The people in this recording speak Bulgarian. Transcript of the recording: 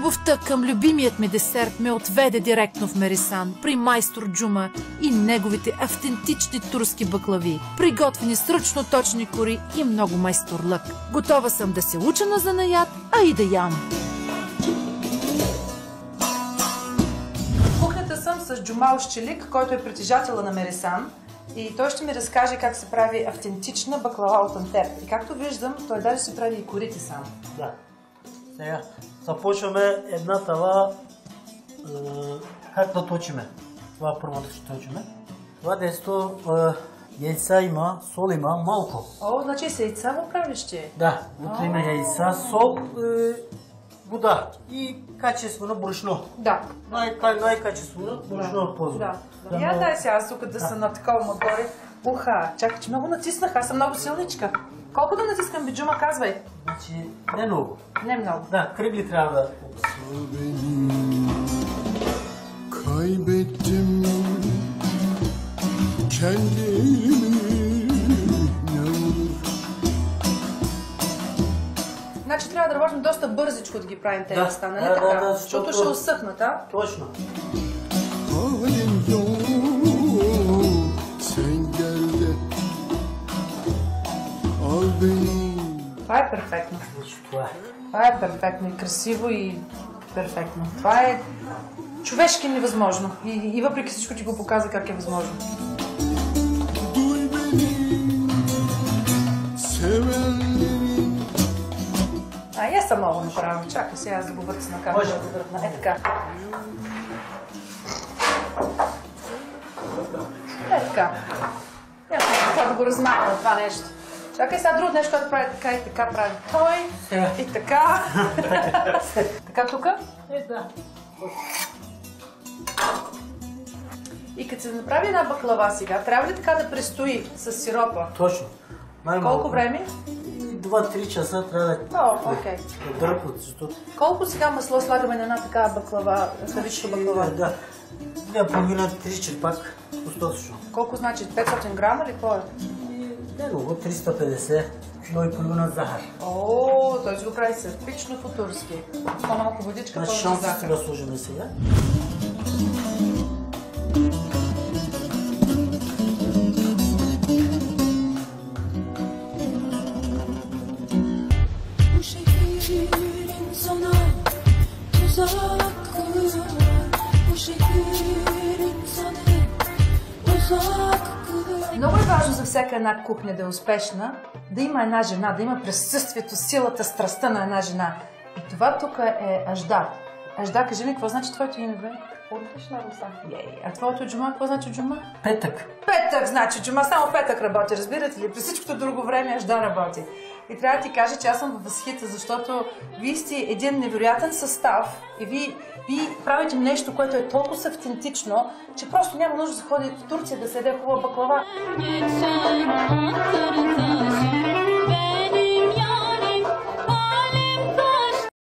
Любовта към любимият ми десерт ме отведе директно в Мерисан, при майстор Джума и неговите автентични турски баклави, приготвени с ръчно точни кори и много майсторлък. Готова съм да се уча на занаят, а и да ям. В кухнята съм с Джумал Щелик, който е притежателя на Мерисан. И той ще ми разкаже как се прави автентична баклава от Антеп. И както виждам, той даже се прави и корите сам. Да. Сега започваме една тава как да точиме. Това първото ще точиме. Това десто яйца има, сол има малко. О, значи с яйца му правиш ще? Да, вътре има яйца, сол, вода и качествено брашно. Да. Най-качествено брашно ползва. Да. Я дай сега аз тук да съм на такова отгоре. Уха, чакай, че много натиснах, аз съм много силничка. Колко да натискам, Джума, казвай? Значи, не много. Не много. Да, кръгли трябва да... Kaybettim kendimi ne olur. Значи трябва да работим доста бързичко да ги правим тези неща, нали така? Да, защото ще усъхнат, а? Точно. Halim yok sen gel de al beni. Това е перфектно. Това е перфектно и красиво и перфектно. Това е човешки невъзможно. И въпреки всичко ти го показа как е възможно. Duy beni sevenlerin. Я съм много направо. Чакай сега аз да го въртя на камера. Е така. Е така. Трябва да го размахна това нещо. Чакай сега друго нещо, което прави така и така прави той. И така. Така тук? Да. И като се направи една баклава сега, трябва ли така да престои с сиропа? Точно. Колко време? 2-3 часа трябва да... Окей. Да дърпат, защото... Колко сега масло слагаме на една такава баклава, кавичка баклава? Да. Да, половина 3 черпак. Достатъчно. Колко значи? 500 грама или какво е? Не много, 350, кило и половина захар. О, той ще го прави сърпично по-турски. По-малко водичка, Значи по-малко захар. шансите да сложим сега. Bu şehir insana uzak kılıyor. Bu şehir insanı uzak kılıyor. Много е важно за всяка една кухня да е успешна, да има една жена, да има присъствието, силата, страстта на една жена. И това тук е Ажда. Ажда, кажи ми, какво значи твоето име, бе? Отлична руса. А твоето Джума, какво значи Джума? Петък. Петък, значи Джума само петък работи, разбирате ли? При всичкото друго време Ажда работи. И трябва да ти кажа, че аз съм във възхита, защото вие сте един невероятен състав и вие правите нещо, което е толкова автентично, че просто няма нужда да ходи в Турция да се яде хубава баклава.